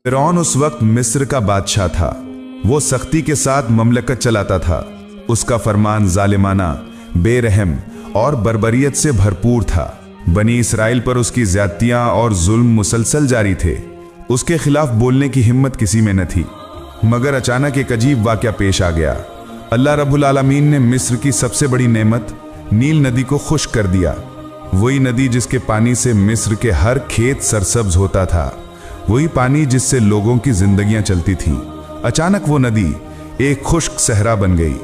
फिरौन उस वक्त मिस्र का बादशाह था। वो सख्ती के साथ ममलकत चलाता था। उसका फरमान जालिमाना, बेरहम और बर्बरियत से भरपूर था। बनी इसराइल पर उसकी ज्यादतियां और जुल्म मुसलसल जारी थे। उसके खिलाफ बोलने की हिम्मत किसी में न थी। मगर अचानक एक अजीब वाक़या पेश आ गया। अल्लाह रब्बुल आलमीन ने मिस्र की सबसे बड़ी नेमत नील नदी को खुश्क कर दिया। वही नदी जिसके पानी से मिस्र के हर खेत सरसब्ज होता था, वही पानी जिससे लोगों की जिंदगियां चलती थीं। अचानक वो नदी एक खुश्क सहरा बन गई।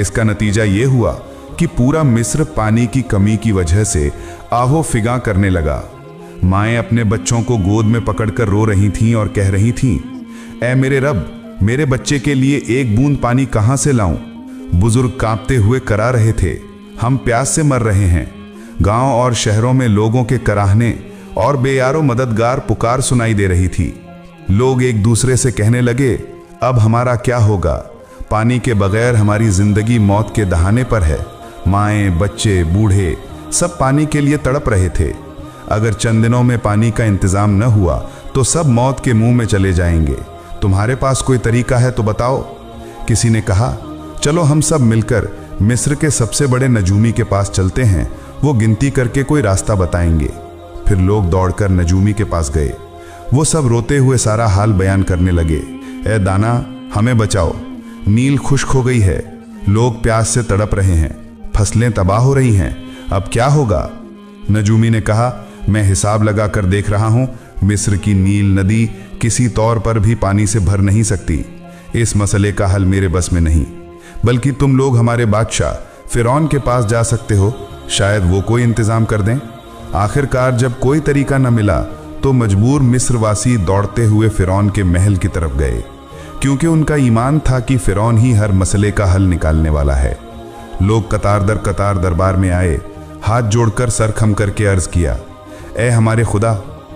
इसका नतीजा ये हुआ कि पूरा मिस्र पानी की कमी की वजह से आहो फिगा करने लगा। माएँ अपने बच्चों को गोद में पकड़कर रो रही थीं और कह रही थीं, ऐ मेरे रब, मेरे बच्चे के लिए एक बूंद पानी कहाँ से लाऊं? बुजुर्ग कांपते हुए करा रहे थे, हम प्यास से मर रहे हैं। गांव और शहरों में लोगों के कराहने और बेयारो मददगार पुकार सुनाई दे रही थी। लोग एक दूसरे से कहने लगे, अब हमारा क्या होगा? पानी के बगैर हमारी जिंदगी मौत के दहाने पर है। माएँ, बच्चे, बूढ़े सब पानी के लिए तड़प रहे थे। अगर चंद दिनों में पानी का इंतजाम न हुआ तो सब मौत के मुंह में चले जाएंगे। तुम्हारे पास कोई तरीका है तो बताओ। किसी ने कहा, चलो हम सब मिलकर मिस्र के सबसे बड़े नजूमी के पास चलते हैं, वो गिनती करके कोई रास्ता बताएंगे। फिर लोग दौड़कर नजूमी के पास गए। वो सब रोते हुए सारा हाल बयान करने लगे। ए दाना, हमें बचाओ, नील खुश्क हो गई है, लोग प्यास से तड़प रहे हैं, फसलें तबाह हो रही हैं, अब क्या होगा? नजूमी ने कहा, मैं हिसाब लगा कर देख रहा हूं, मिस्र की नील नदी किसी तौर पर भी पानी से भर नहीं सकती। इस मसले का हल मेरे बस में नहीं, बल्कि तुम लोग हमारे बादशाह फिरौन के पास जा सकते हो, शायद वो कोई इंतजाम कर दें। आखिरकार जब कोई तरीका न मिला तो मजबूर मिस्रवासी दौड़ते हुए फिरौन के महल की तरफ गए, क्योंकि उनका ईमान था कि फिरौन ही हर मसले का हल निकालने वाला है। लोग कतार दर कतार दरबार में आए, हाथ जोड़कर सर खम करके अर्ज किया, ए हमारे खुदा,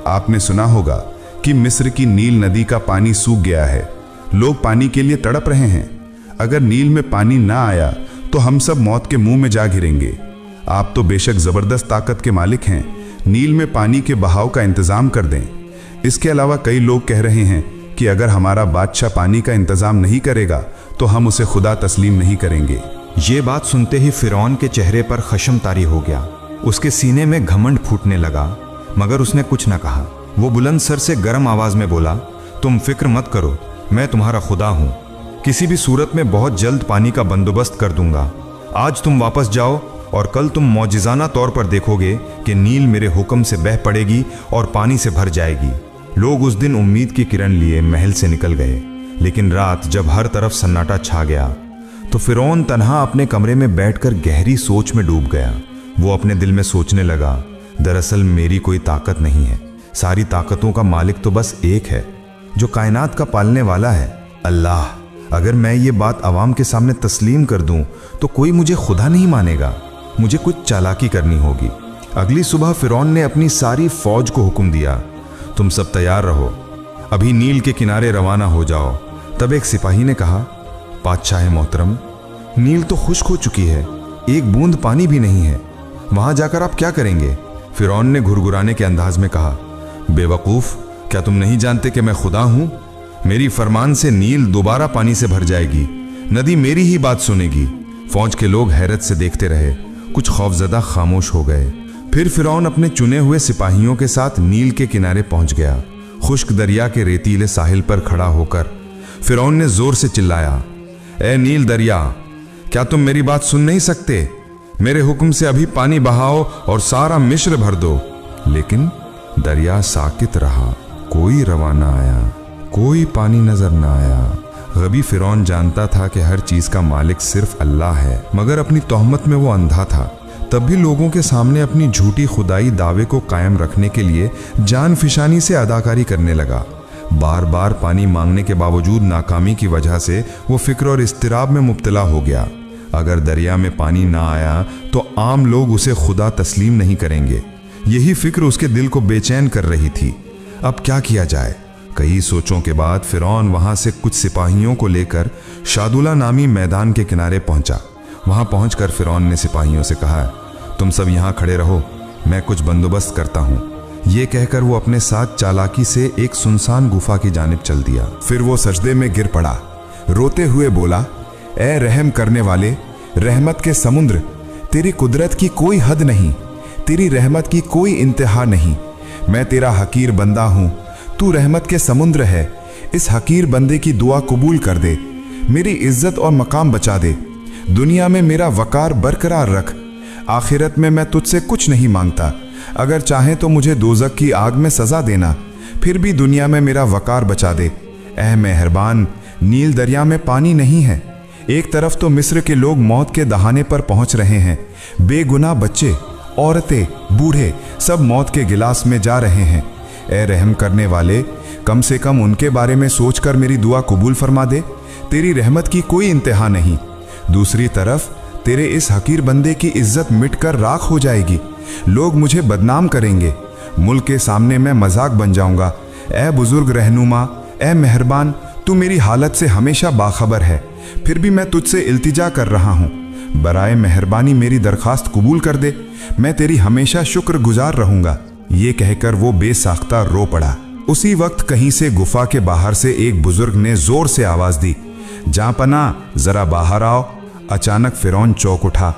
आपने सुना होगा कि मिस्र की नील नदी का पानी सूख गया है, लोग पानी के लिए तड़प रहे हैं। अगर नील में पानी ना आया तो हम सब मौत के मुंह में जा गिरेंगे। आप तो बेशक जबरदस्त ताकत के मालिक हैं, नील में पानी के बहाव का इंतजाम कर दें। इसके अलावा कई लोग कह रहे हैं कि अगर हमारा बादशाह पानी का इंतजाम नहीं करेगा तो हम उसे खुदा तस्लीम नहीं करेंगे। ये बात सुनते ही फिरौन के चेहरे पर खशम तारी हो गया। उसके सीने में घमंड फूटने लगा, मगर उसने कुछ न कहा। वो बुलंद सर से गर्म आवाज में बोला, तुम फिक्र मत करो, मैं तुम्हारा खुदा हूं। किसी भी सूरत में बहुत जल्द पानी का बंदोबस्त कर दूंगा। आज तुम वापस जाओ और कल तुम मौजिज़ाना तौर पर देखोगे कि नील मेरे हुक्म से बह पड़ेगी और पानी से भर जाएगी। लोग उस दिन उम्मीद की किरण लिए महल से निकल गए, लेकिन रात जब हर तरफ सन्नाटा छा गया तो फिरौन तन्हा अपने कमरे में बैठकर गहरी सोच में डूब गया। वो अपने दिल में सोचने लगा, दरअसल मेरी कोई ताकत नहीं है, सारी ताकतों का मालिक तो बस एक है, जो कायनात का पालने वाला है, अल्लाह। अगर मैं ये बात आवाम के सामने तस्लीम कर दूं तो कोई मुझे खुदा नहीं मानेगा, मुझे कुछ चालाकी करनी होगी। अगली सुबह फिरौन ने अपनी सारी फौज को हुक्म दिया, तुम सब तैयार रहो, अभी नील के किनारे रवाना हो जाओ। तब एक सिपाही ने कहा, बादशाह मोहतरम, नील तो खुश्क हो चुकी है, एक बूंद पानी भी नहीं है, वहां जाकर आप क्या करेंगे? फिरौन ने घुरघुराने के अंदाज में कहा, बेवकूफ, क्या तुम नहीं जानते कि मैं खुदा हूं? मेरी फरमान से नील दोबारा पानी से भर जाएगी, नदी मेरी ही बात सुनेगी। फौज के लोग हैरत से देखते रहे, कुछ खौफजदा खामोश हो गए। फिर फिरौन अपने चुने हुए सिपाहियों के साथ नील के किनारे पहुंच गया। खुश्क दरिया के रेतीले साहिल पर खड़ा होकर फिरौन ने जोर से चिल्लाया, ए नील दरिया, क्या तुम मेरी बात सुन नहीं सकते? मेरे हुक्म से अभी पानी बहाओ और सारा मिस्र भर दो। लेकिन दरिया साकित रहा, कोई रवाना आया, कोई पानी नजर न आया। गबी फिरौन जानता था कि हर चीज का मालिक सिर्फ अल्लाह है, मगर अपनी तोहमत में वो अंधा था। तब भी लोगों के सामने अपनी झूठी खुदाई दावे को कायम रखने के लिए जान फिशानी से अदाकारी करने लगा। बार बार पानी मांगने के बावजूद नाकामी की वजह से वो फिक्र और इस्तिराब में मुब्तला हो गया। अगर दरिया में पानी ना आया तो आम लोग उसे खुदा तस्लीम नहीं करेंगे। यही फिक्र उसके दिल को बेचैन कर रही थी। अब क्या किया जाए? कई सोचों के बाद फिरौन वहां से कुछ सिपाहियों को लेकर शादुला नामी मैदान के किनारे पहुंचा। वहां पहुंचकर फिरौन ने सिपाहियों से कहा, तुम सब यहां खड़े रहो, मैं कुछ बंदोबस्त करता हूं। ये कहकर वो अपने साथ चालाकी से एक सुनसान गुफा की जानिब चल दिया। फिर वो सजदे में गिर पड़ा, रोते हुए बोला, ए रहम करने वाले, रहमत के समुद्र, तेरी कुदरत की कोई हद नहीं, तेरी रहमत की कोई इंतहा नहीं। मैं तेरा हकीर बंदा हूं, तू रहमत के समुद्र है। इस हकीर बंदे की दुआ कबूल कर दे, मेरी इज्जत और मकाम बचा दे। दुनिया में मेरा वकार बरकरार रख, आखिरत में मैं तुझसे कुछ नहीं मांगता। अगर चाहे तो मुझे दोज़ख की आग में सजा देना, फिर भी दुनिया में मेरा वकार बचा दे। ऐ मेहरबान, नील दरिया में पानी नहीं है। एक तरफ तो मिस्र के लोग मौत के दहाने पर पहुंच रहे हैं, बेगुनाह बच्चे, औरतें, बूढ़े सब मौत के गिलास में जा रहे हैं। ऐ रहम करने वाले, कम से कम उनके बारे में सोचकर मेरी दुआ कबूल फरमा दे। तेरी रहमत की कोई इंतहा नहीं। दूसरी तरफ तेरे इस हकीर बंदे की इज्जत मिटकर राख हो जाएगी। लोग मुझे बदनाम करेंगे, मुल्क के सामने मैं मजाक बन जाऊंगा। ऐ बुजुर्ग रहनुमा, ऐ मेहरबान, तू मेरी हालत से हमेशा बाखबर है, फिर भी मैं तुझसे इल्तिजा कर रहा हूँ। बराए मेहरबानी मेरी दरखास्त कबूल कर दे, मैं तेरी हमेशा शुक्रगुजार रहूंगा। ये कहकर वो बेसाख्ता रो पड़ा। उसी वक्त कहीं से गुफा के बाहर से एक बुजुर्ग ने जोर से आवाज दी, जापना, जरा बाहर आओ। अचानक फिरौन चौंक उठा।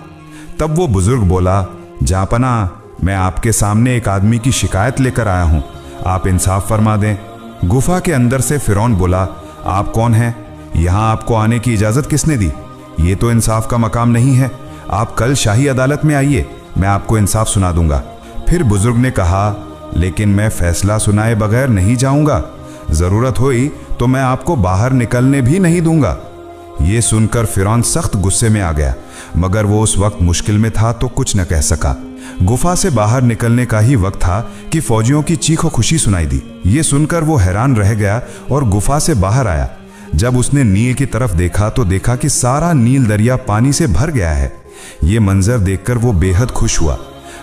तब वो बुजुर्ग बोला, जापना, मैं आपके सामने एक आदमी की शिकायत लेकर आया हूं, आप इंसाफ फरमा दें। गुफा के अंदर से फिरौन बोला, आप कौन हैं? यहां आपको आने की इजाजत किसने दी? ये तो इंसाफ का मकाम नहीं है। आप कल शाही अदालत में आइए, मैं आपको इंसाफ सुना दूंगा। फिर बुजुर्ग ने कहा, लेकिन मैं फैसला सुनाए बगैर नहीं जाऊंगा। जरूरत हुई तो मैं आपको बाहर निकलने भी नहीं दूंगा। ये सुनकर फिरौन सख्त गुस्से में आ गया, मगर वो उस वक्त मुश्किल में था तो कुछ न कह सका। गुफा से बाहर निकलने का ही वक्त था कि फौजियों की चीखो खुशी सुनाई दी। ये सुनकर वो हैरान रह गया और गुफा से बाहर आया। जब उसने नील की तरफ देखा तो देखा कि सारा नील दरिया पानी से भर गया है। ये मंजर देखकर वो बेहद खुश हुआ।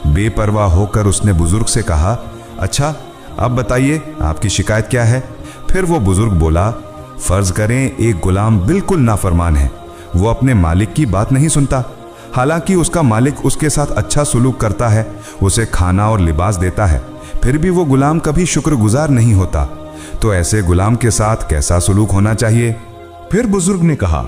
बेपरवाह होकर उसने बुजुर्ग से कहा, अच्छा, अब बताइए आपकी शिकायत क्या है? फिर वो बुजुर्ग बोला, फर्ज करें एक गुलाम बिल्कुल नाफरमान है, वो अपने मालिक की बात नहीं सुनता, हालांकि उसका मालिक उसके साथ अच्छा सुलूक करता है, उसे खाना और लिबास देता है, फिर भी वो गुलाम कभी शुक्रगुजार नहीं होता। तो ऐसे गुलाम के साथ कैसा सुलूक होना चाहिए? फिर बुजुर्ग ने कहा,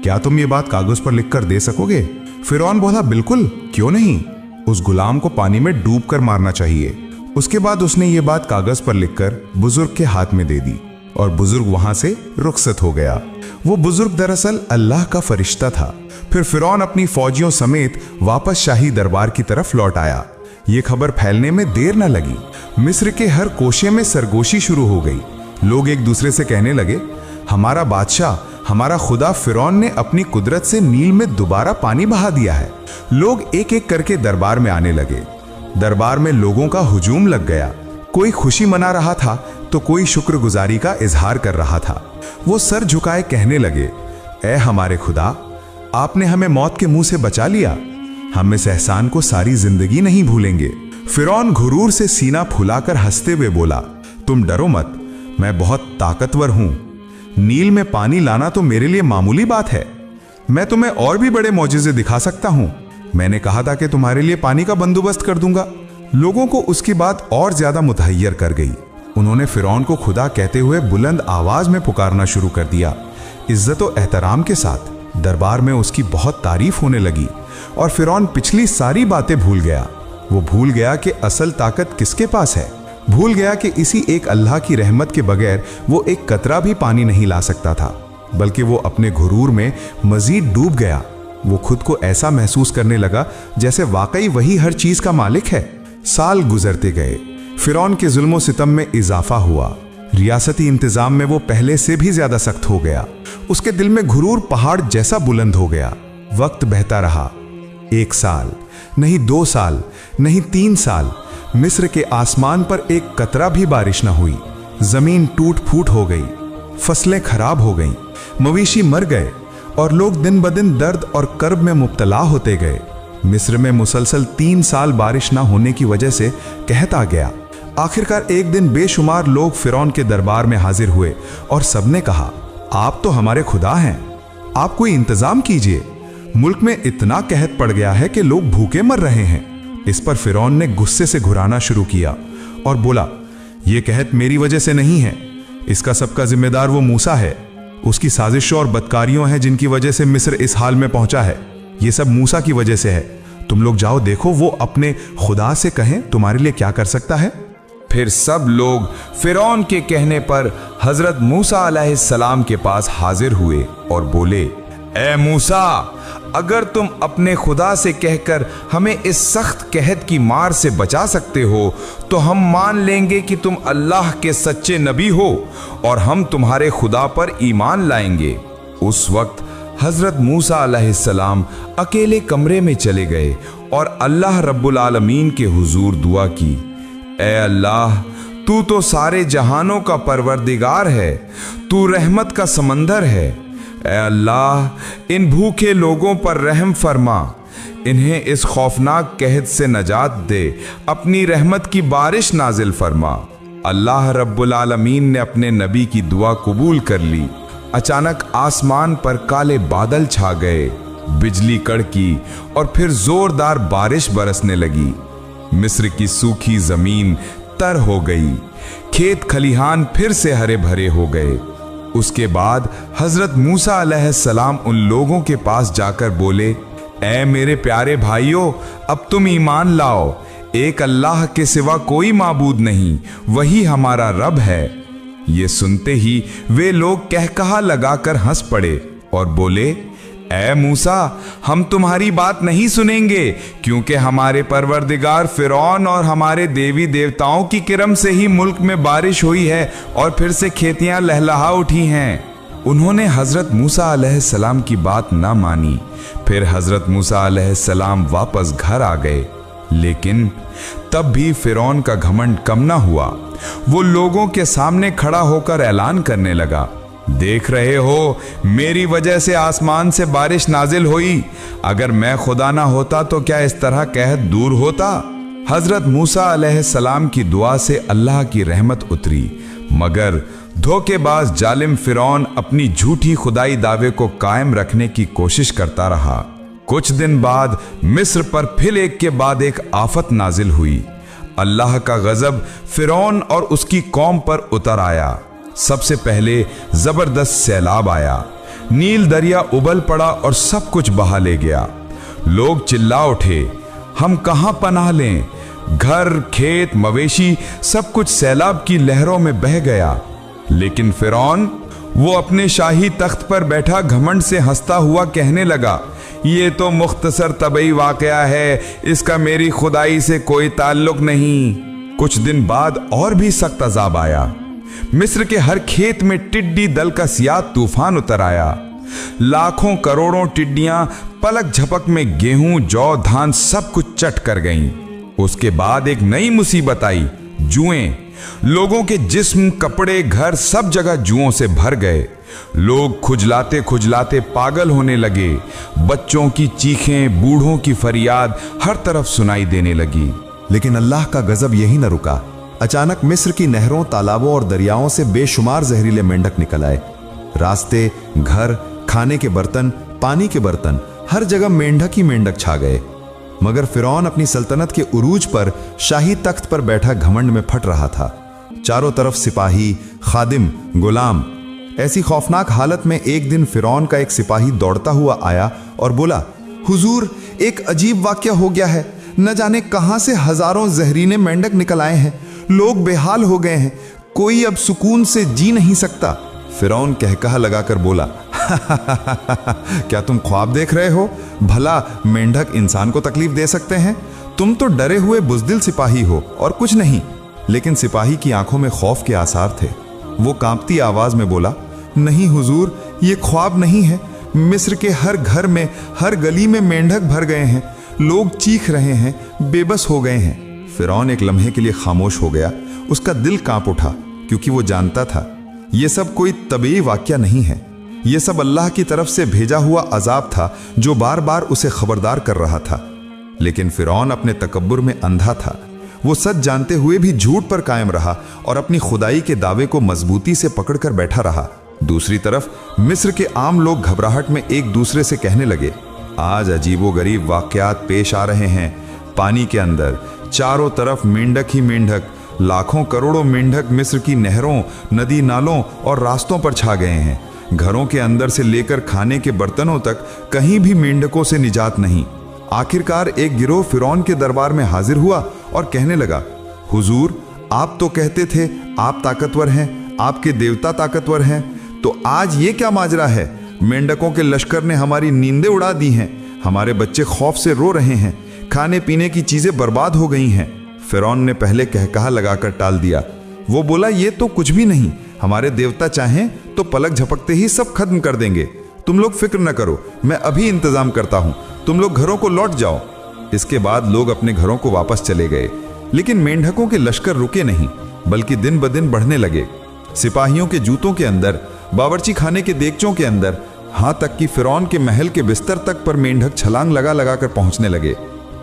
क्या तुम ये बात कागज पर लिखकर दे सकोगे? फिरौन बोला, बिल्कुल, क्यों नहीं। उस गुलाम को पानी में डूब कर मारना चाहिए। उसके बाद उसने ये बात कागज पर लिखकर बुजुर्ग के हाथ में दे दी और बुजुर्ग वहां से रुखसत हो गया। वो बुजुर्ग दरअसल अल्लाह का फरिश्ता था। फिर फिरौन अपनी फौजियों समेत वापस शाही दरबार की तरफ लौट आया। ये खबर फैलने में देर न लगी। मिस्र के हर कोशे में सरगोशी शुरू हो गई। लोग एक दूसरे से कहने लगे, हमारा बादशाह, हमारा खुदा फिरौन ने अपनी कुदरत से नील में दोबारा पानी बहा दिया है। लोग एक एक करके दरबार में आने लगे। दरबार में लोगों का हुजूम लग गया। कोई खुशी मना रहा था तो कोई शुक्रगुजारी का इजहार कर रहा था। वो सर झुकाए कहने लगे, ऐ हमारे खुदा, आपने हमें मौत के मुंह से बचा लिया। हम इस एहसान को सारी जिंदगी नहीं भूलेंगे। फिरौन घुरूर से सीना फुलाकर हंसते हुए बोला, तुम डरो मत, मैं बहुत ताकतवर हूं। नील में पानी लाना तो मेरे लिए मामूली बात है। मैं तुम्हें और भी बड़े मौजिज़े दिखा सकता हूं। मैंने कहा था कि तुम्हारे लिए पानी का बंदोबस्त कर दूंगा। लोगों को उसकी बात और ज्यादा मुतहय्यर कर गई। उन्होंने फिरौन को खुदा कहते हुए बुलंद आवाज में पुकारना शुरू कर दिया। इज्जत और एहतराम के साथ दरबार में उसकी बहुत तारीफ होने लगी और फिरौन पिछली सारी बातें भूल गया। वो भूल गया कि असल ताकत किसके पास है। भूल गया कि इसी एक अल्लाह की रहमत के बगैर वो एक कतरा भी पानी नहीं ला सकता था, बल्कि वो अपने घुरूर में मजीद डूब गया। वो खुद को ऐसा महसूस करने लगा जैसे वाकई वही हर चीज का मालिक है। साल गुजरते गए। फिरौन के जुल्म सितम में इजाफा हुआ। रियासती इंतजाम में वो पहले से भी ज्यादा सख्त हो गया। उसके दिल में घुरूर पहाड़ जैसा बुलंद हो गया। वक्त बहता रहा। 1 साल, नहीं 2 साल, नहीं 3 साल, मिस्र के आसमान पर एक कतरा भी बारिश न हुई। जमीन टूट फूट हो गई, फसलें खराब हो गईं, मवेशी मर गए और लोग दिन ब दिन दर्द और कर्ब में मुब्तला होते गए। मिस्र में मुसलसल 3 साल बारिश ना होने की वजह से कहत आ गया। आखिरकार एक दिन बेशुमार लोग फिरौन के दरबार में हाजिर हुए और सबने कहा, आप तो हमारे खुदा हैं, आप कोई इंतजाम कीजिए। मुल्क में इतना कहत पड़ गया है कि लोग भूखे मर रहे हैं। इस पर फिरौन ने गुस्से से घुराना शुरू किया और बोला, यह कहत मेरी वजह से नहीं है, इसका सबका जिम्मेदार वो मूसा है। उसकी साजिशों और बदकारियों हैं जिनकी वजह से मिस्र इस हाल में पहुंचा है। ये सब मूसा की वजह से है। तुम लोग जाओ, देखो वो अपने खुदा से कहें तुम्हारे लिए क्या कर सकता है। फिर सब लोग फिरौन के कहने पर हजरत मूसा अलैहिस्सलाम के पास हाजिर हुए और बोले, ए मूसा, अगर तुम अपने खुदा से कहकर हमें इस सख्त कहत की मार से बचा सकते हो तो हम मान लेंगे कि तुम अल्लाह के सच्चे नबी हो और हम तुम्हारे खुदा पर ईमान लाएंगे। उस वक्त हजरत मूसा अलैहिस्सलाम अकेले कमरे में चले गए और अल्लाह रब्बुल आलमीन के हुजूर दुआ की, ए अल्लाह, तू तो सारे जहानों का परवरदिगार है, तू रहमत का समंदर है। ए अल्लाह, इन भूखे लोगों पर रहम फरमा, इन्हें इस खौफनाक कहत से नजात दे, अपनी रहमत की बारिश नाजिल फरमा। अल्लाह रब्बुल आलमीन ने अपने नबी की दुआ कबूल कर ली। अचानक आसमान पर काले बादल छा गए, बिजली कड़की और फिर जोरदार बारिश बरसने लगी। मिस्र की सूखी जमीन तर हो गई, खेत खलिहान फिर से हरे भरे हो गए। उसके बाद हजरत मूसा अलैहिस्सलाम उन लोगों के पास जाकर बोले, ऐ मेरे प्यारे भाइयों, अब तुम ईमान लाओ, एक अल्लाह के सिवा कोई माबूद नहीं, वही हमारा रब है। ये सुनते ही वे लोग कहकहा लगाकर हंस पड़े और बोले, ऐ मूसा, हम तुम्हारी बात नहीं सुनेंगे, क्योंकि हमारे परवरदिगार फिरौन और हमारे देवी देवताओं की किरम से ही मुल्क में बारिश हुई है और फिर से खेतियां लहलहा उठी हैं। उन्होंने हजरत मूसा अलैहिस्सलाम की बात ना मानी। फिर हजरत मूसा अलैहिस्सलाम वापस घर आ गए, लेकिन तब भी फिरौन का घमंड कम ना हुआ। वो लोगों के सामने खड़ा होकर ऐलान करने लगा, देख रहे हो, मेरी वजह से आसमान से बारिश नाजिल हुई। अगर मैं खुदा ना होता तो क्या इस तरह कहत दूर होता। हजरत मूसा अलैहिस्सलाम की दुआ से अल्लाह की रहमत उतरी, मगर धोखेबाज जालिम फिरौन अपनी झूठी खुदाई दावे को कायम रखने की कोशिश करता रहा। कुछ दिन बाद मिस्र पर फिर एक के बाद एक आफत नाजिल हुई। अल्लाह का गजब फिरौन और उसकी कौम पर उतर आया। सबसे पहले जबरदस्त सैलाब आया, नील दरिया उबल पड़ा और सब कुछ बहा ले गया। लोग चिल्ला उठे, हम कहां पनाह लें। घर, खेत, मवेशी सब कुछ सैलाब की लहरों में बह गया। लेकिन फिरौन, वो अपने शाही तख्त पर बैठा घमंड से हंसता हुआ कहने लगा, ये तो मुख्तसर तबई वाकया है, इसका मेरी खुदाई से कोई ताल्लुक नहीं। कुछ दिन बाद और भी सख्त अजाब आया। मिस्र के हर खेत में टिड्डी दल का सियाह तूफान उतर आया। लाखों करोड़ों टिड्डियां पलक झपक में गेहूं, जौ, धान सब कुछ चट कर गईं। उसके बाद एक नई मुसीबत आई, जुएं। लोगों के जिस्म, कपड़े, घर सब जगह जुओं से भर गए। लोग खुजलाते खुजलाते पागल होने लगे। बच्चों की चीखें, बूढ़ों की फरियाद हर तरफ सुनाई देने लगी। लेकिन अल्लाह का गजब यही न रुका। अचानक मिस्र की नहरों, तालाबों और दरियाओं से बेशुमार जहरीले मेंढक निकल आए। रास्ते, घर, खाने के बर्तन, पानी के बर्तन, हर जगह मेंढक ही मेंढक छा गए। मगर फिरौन अपनी सल्तनत के उरूज पर शाही तख्त पर बैठा घमंड में फट रहा था। चारों तरफ सिपाही, खादिम, गुलाम। ऐसी खौफनाक हालत में एक दिन फिरौन का एक सिपाही दौड़ता हुआ आया और बोला, हुजूर, एक अजीब वाकया हो गया है। न जाने कहां से हजारों जहरीले मेंढक निकल आए हैं। लोग बेहाल हो गए हैं, कोई अब सुकून से जी नहीं सकता। फिरौन कहकहा लगाकर बोला, क्या तुम ख्वाब देख रहे हो? भला मेंढक इंसान को तकलीफ दे सकते हैं? तुम तो डरे हुए बुजदिल सिपाही हो और कुछ नहीं। लेकिन सिपाही की आंखों में खौफ के आसार थे। वो कांपती आवाज में बोला, नहीं हुजूर, ये ख्वाब नहीं है। मिस्र के हर घर में, हर गली में मेंढक भर गए हैं। लोग चीख रहे हैं, बेबस हो गए हैं। फिरौन एक लम्हे के लिए खामोश हो गया। उसका दिल कांप उठा, क्योंकि वो जानता था यह सब कोई तबीई वाकया नहीं है। यह सब अल्लाह की तरफ से भेजा हुआ अजाब था जो बार बार उसे खबरदार कर रहा था। लेकिन फिरौन अपने तकब्बुर में अंधा था। वो सच जानते हुए भी झूठ पर कायम रहा और अपनी खुदाई के दावे को मजबूती से पकड़कर बैठा रहा। दूसरी तरफ मिस्र के आम लोग घबराहट में एक दूसरे से कहने लगे, आज अजीबोगरीब वाकयात पेश आ रहे हैं। पानी के अंदर चारों तरफ मेंढक ही मेंढक, लाखों करोड़ों मेंढक मिस्र की नहरों, नदी नालों और रास्तों पर छा गए हैं। घरों के अंदर से लेकर खाने के बर्तनों तक कहीं भी मेंढकों से निजात नहीं। आखिरकार एक गिरोह फिरौन के दरबार में हाजिर हुआ और कहने लगा, हुजूर, आप तो कहते थे आप ताकतवर हैं, आपके देवता ताकतवर हैं, तो आज ये क्या माजरा है? मेंढकों के लश्कर ने हमारी नींदें उड़ा दी हैं, हमारे बच्चे खौफ से रो रहे हैं, खाने पीने की चीजें बर्बाद हो गई हैं। फिरौन ने पहले कहकहा लगाकर टाल दिया। वो बोला, ये तो कुछ भी नहीं, हमारे देवता चाहें तो पलक झपकते ही सब खत्म कर देंगे। तुम लोग फिक्र न करो, मैं अभी इंतजाम करता हूं, तुम लोग घरों को लौट जाओ। इसके बाद लोग अपने घरों को वापस चले गए, लेकिन मेंढकों के लश्कर रुके नहीं, बल्कि दिन ब दिन बढ़ने लगे। सिपाहियों के जूतों के अंदर, बावर्ची खाने के देगचों के अंदर, हां तक कि फिरौन के महल के बिस्तर तक पर मेंढक छलांग लगा लगा कर पहुंचने लगे।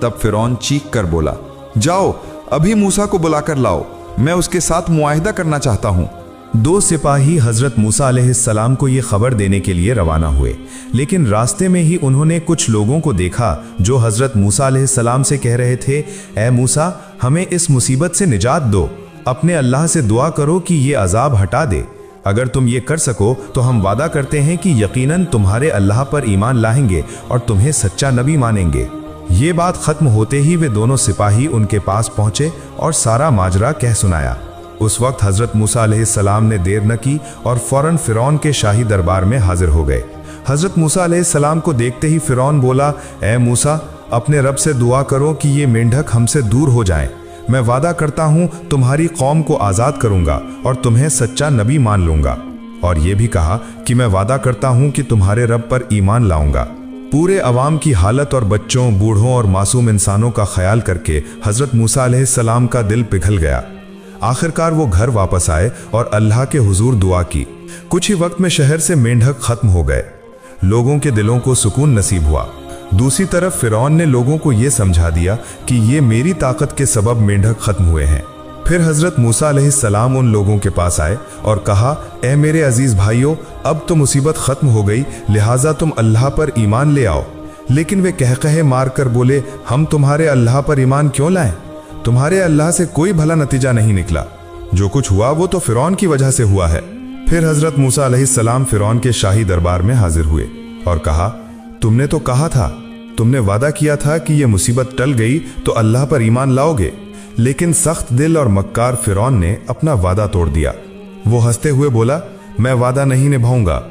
तब फिरौन चीख कर बोला, जाओ अभी मूसा को बुलाकर लाओ, मैं उसके साथ मुआहिदा करना चाहता हूं। 2 सिपाही हजरत मूसा अलैहिस्सलाम को यह खबर देने के लिए रवाना हुए, लेकिन रास्ते में ही उन्होंने कुछ लोगों को देखा जो हजरत मूसा अलैहिस्सलाम से कह रहे थे, ए मूसा, हमें इस मुसीबत से निजात दो, अपने अल्लाह से दुआ करो कि ये अजाब हटा दे। अगर तुम ये कर सको तो हम वादा करते हैं कि यकीनन तुम्हारे अल्लाह पर ईमान लाएंगे और तुम्हें सच्चा नबी मानेंगे। ये बात खत्म होते ही वे दोनों सिपाही उनके पास पहुंचे और सारा माजरा कह सुनाया। उस वक्त हजरत मूसा अलैहिस्सलाम ने देर न की और फौरन फिरौन के शाही दरबार में हाजिर हो गए। हजरत मूसा अलैहिस्सलाम को देखते ही फिरौन बोला, ए मूसा, अपने रब से दुआ करो कि ये मेंढक हमसे दूर हो जाएं। मैं वादा करता हूं तुम्हारी कौम को आज़ाद करूंगा और तुम्हें सच्चा नबी मान लूंगा। और ये भी कहा कि मैं वादा करता हूं कि तुम्हारे रब पर ईमान लाऊंगा। पूरे अवाम की हालत और बच्चों, बूढ़ों और मासूम इंसानों का ख्याल करके हजरत मूसा अलैहिस्सलाम का दिल पिघल गया। आखिरकार वो घर वापस आए और अल्लाह के हुजूर दुआ की। कुछ ही वक्त में शहर से मेंढक खत्म हो गए। लोगों के दिलों को सुकून नसीब हुआ। दूसरी तरफ फिरौन ने लोगों को यह समझा दिया कि ये मेरी ताकत के सबब मेंढक खत्म हुए हैं। फिर हजरत मूसा अलैहिस्सलाम उन लोगों के पास आए और कहा, ए मेरे अजीज भाइयों, अब तो मुसीबत खत्म हो गई, लिहाजा तुम अल्लाह पर ईमान ले आओ। लेकिन वे कहकहे मार कर बोले, हम तुम्हारे अल्लाह पर ईमान क्यों लाएं? तुम्हारे अल्लाह से कोई भला नतीजा नहीं निकला। जो कुछ हुआ वो तो फिरौन की वजह से हुआ है। फिर हजरत मूसा अलैहिस्सलाम फिरौन के शाही दरबार में हाजिर हुए और कहा, तुमने तो कहा था, तुमने वादा किया था कि यह मुसीबत टल गई तो अल्लाह पर ईमान लाओगे, लेकिन सख्त दिल और मक्कार फिरौन ने अपना वादा तोड़ दिया। वो हंसते हुए बोला, मैं वादा नहीं निभाऊंगा,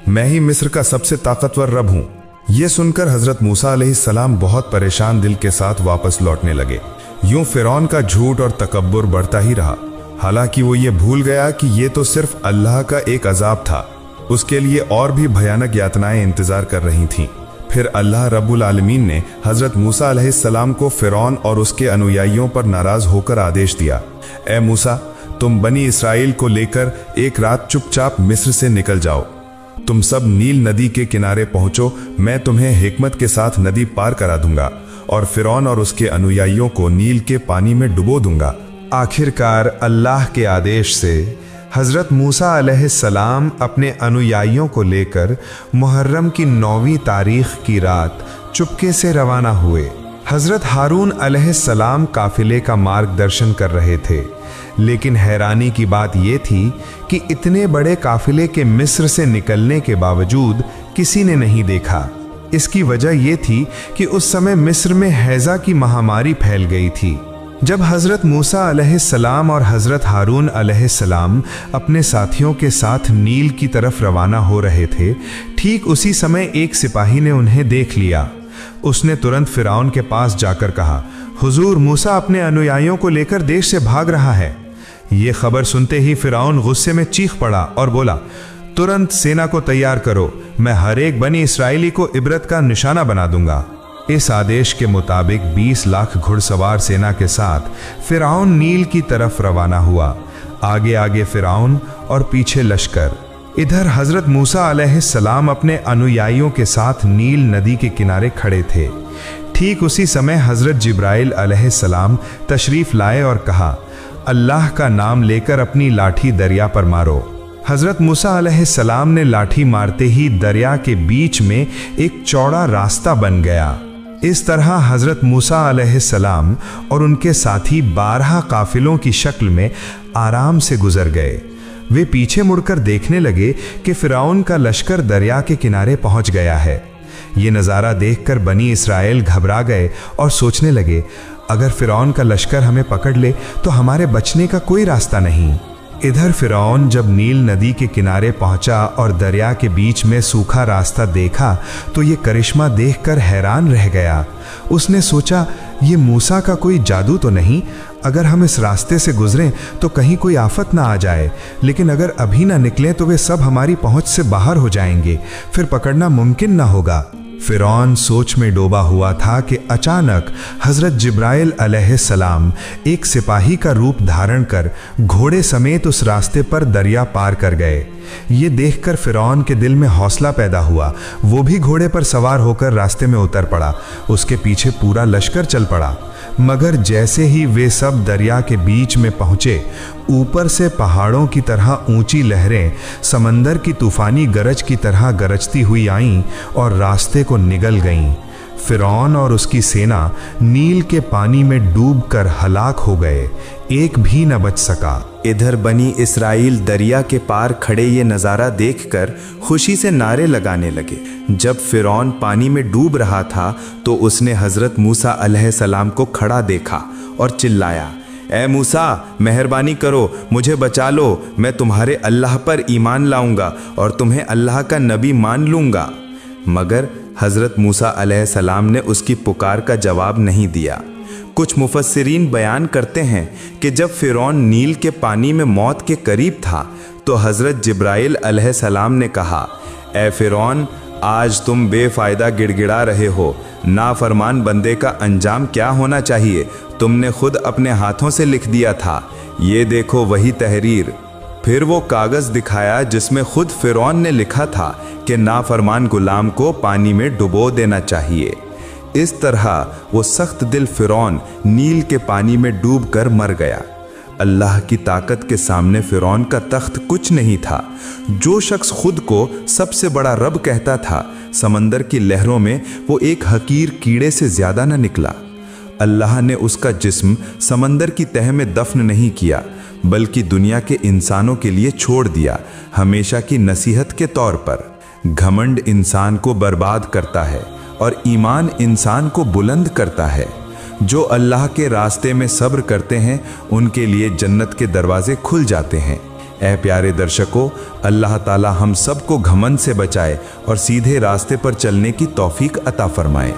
मैं ही मिस्र का सबसे ताकतवर रब हूं। यह सुनकर हजरत मूसा अलैहिस्सलाम बहुत परेशान दिल के साथ वापस लौटने लगे। यूं फिरौन का झूठ और तकब्बुर बढ़ता ही रहा। हालांकि वो ये भूल गया कि ये तो सिर्फ अल्लाह का एक अजाब था, उसके लिए और भी भयानक यातनाएं इंतजार कर रही थीं। फिर अल्लाह रब्बुल आलमीन ने हजरत मूसा अलैहिस्सलाम को फिरौन और उसके अनुयायियों पर नाराज होकर आदेश दिया, ए मूसा, तुम बनी इसराइल को लेकर एक रात चुपचाप मिस्र से निकल जाओ। तुम सब नील नदी के किनारे पहुंचो, मैं तुम्हें हिकमत के साथ नदी पार करा दूंगा और फिरौन और उसके अनुयायियों को नील के पानी में डुबो दूंगा। आखिरकार अल्लाह के आदेश से हजरत मूसा अलैहिस्सलाम अपने अनुयायियों को लेकर मुहर्रम की 9वीं तारीख की रात चुपके से रवाना हुए। हजरत हारून अलैहिस्सलाम काफिले का मार्गदर्शन कर रहे थे, लेकिन हैरानी की बात यह थी कि इतने बड़े काफिले के मिस्र से निकलने के बावजूद किसी ने नहीं देखा। इसकी वजह यह थी कि उस समय मिस्र में हैजा की महामारी फैल गई थी। जब हजरत मूसा अलैहिस्सलाम और हजरत हारून अलैहिस्सलाम अपने साथियों के साथ नील की तरफ रवाना हो रहे थे, ठीक उसी समय एक सिपाही ने उन्हें देख लिया। उसने तुरंत फिरौन के पास जाकर कहा, हुजूर, मूसा अपने अनुयायियों को लेकर देश से भाग रहा है। यह खबर सुनते ही फिरौन गुस्से में चीख पड़ा और बोला, तुरंत सेना को तैयार करो, मैं हर एक बनी इसराइली को इबरत का निशाना बना दूंगा। इस आदेश के मुताबिक 20 लाख घुड़सवार सेना के साथ फिरौन नील की तरफ रवाना हुआ। आगे आगे फिरौन और पीछे लश्कर। इधर हजरत मूसा अलैहिस्सलाम अपने अनुयायियों के साथ नील नदी के किनारे खड़े थे। ठीक उसी समय हजरत जिब्राइल अलैहिस्सलाम तशरीफ लाए और कहा, अल्लाह का नाम लेकर अपनी लाठी दरिया पर मारो। हजरत मूसा अलैहिस्सलाम ने लाठी मारते ही दरिया के बीच में एक चौड़ा रास्ता बन गया। इस तरह हजरत मूसा अलैहिस्सलाम और उनके साथी 12 काफिलों की शक्ल में आराम से गुजर गए। वे पीछे मुड़कर देखने लगे कि फिरौन का लश्कर दरिया के किनारे पहुंच गया है। ये नज़ारा देखकर बनी इसराइल घबरा गए और सोचने लगे, अगर फिरौन का लश्कर हमें पकड़ ले तो हमारे बचने का कोई रास्ता नहीं। इधर फिरौन जब नील नदी के किनारे पहुंचा और दरिया के बीच में सूखा रास्ता देखा तो ये करिश्मा देखकर हैरान रह गया। उसने सोचा, ये मूसा का कोई जादू तो नहीं, अगर हम इस रास्ते से गुजरें तो कहीं कोई आफत ना आ जाए, लेकिन अगर अभी ना निकलें तो वे सब हमारी पहुंच से बाहर हो जाएंगे, फिर पकड़ना मुमकिन ना होगा। फिरौन सोच में डूबा हुआ था कि अचानक हजरत जिब्राइल अलैहिस्सलाम एक सिपाही का रूप धारण कर घोड़े समेत उस रास्ते पर दरिया पार कर गए। ये देखकर फिरौन के दिल में हौसला पैदा हुआ। वो भी घोड़े पर सवार होकर रास्ते में उतर पड़ा। उसके पीछे पूरा लश्कर चल पड़ा। मगर जैसे ही वे सब दरिया के बीच में पहुंचे, ऊपर से पहाड़ों की तरह ऊंची लहरें समंदर की तूफानी गरज की तरह गरजती हुई आईं और रास्ते को निगल गईं। फिरौन और उसकी सेना नील के पानी में डूबकर हलाक हो गए, एक भी न बच सका। इधर बनी इसराइल दरिया के पार खड़े ये नज़ारा देखकर खुशी से नारे लगाने लगे। जब फिरौन पानी में डूब रहा था तो उसने हजरत मूसा अलैहिस्सलाम को खड़ा देखा और चिल्लाया, ए मूसा, मेहरबानी करो, मुझे बचा लो, मैं तुम्हारे अल्लाह पर ईमान लाऊंगा और तुम्हें अल्लाह का नबी मान लूंगा। मगर हजरत मूसा अलैहिस्सलाम ने उसकी पुकार का जवाब नहीं दिया। कुछ मुफस्सिरीन बयान करते हैं कि जब फिरौन नील के पानी में मौत के करीब था तो हजरत जिब्राइल अलैहिस्सलाम ने कहा, ए फिरौन, आज तुम बेफायदा गिड़गिड़ा रहे हो। नाफरमान बंदे का अंजाम क्या होना चाहिए तुमने खुद अपने हाथों से लिख दिया था। ये देखो वही तहरीर। फिर वो कागज़ दिखाया जिसमें खुद फिरौन ने लिखा था कि नाफरमान गुलाम को पानी में डुबो देना चाहिए। इस तरह वो सख्त दिल फिरौन नील के पानी में डूबकर मर गया। अल्लाह की ताकत के सामने फिरौन का तख्त कुछ नहीं था। जो शख्स खुद को सबसे बड़ा रब कहता था, समंदर की लहरों में वो एक हकीर कीड़े से ज्यादा न निकला। अल्लाह ने उसका जिस्म समंदर की तह में दफन नहीं किया, बल्कि दुनिया के इंसानों के लिए छोड़ दिया, हमेशा की नसीहत के तौर पर। घमंड इंसान को बर्बाद करता है और ईमान इंसान को बुलंद करता है। जो अल्लाह के रास्ते में सब्र करते हैं उनके लिए जन्नत के दरवाजे खुल जाते हैं। ऐ प्यारे दर्शकों, अल्लाह ताला हम सबको घमंड से बचाए और सीधे रास्ते पर चलने की तौफीक अता फरमाए।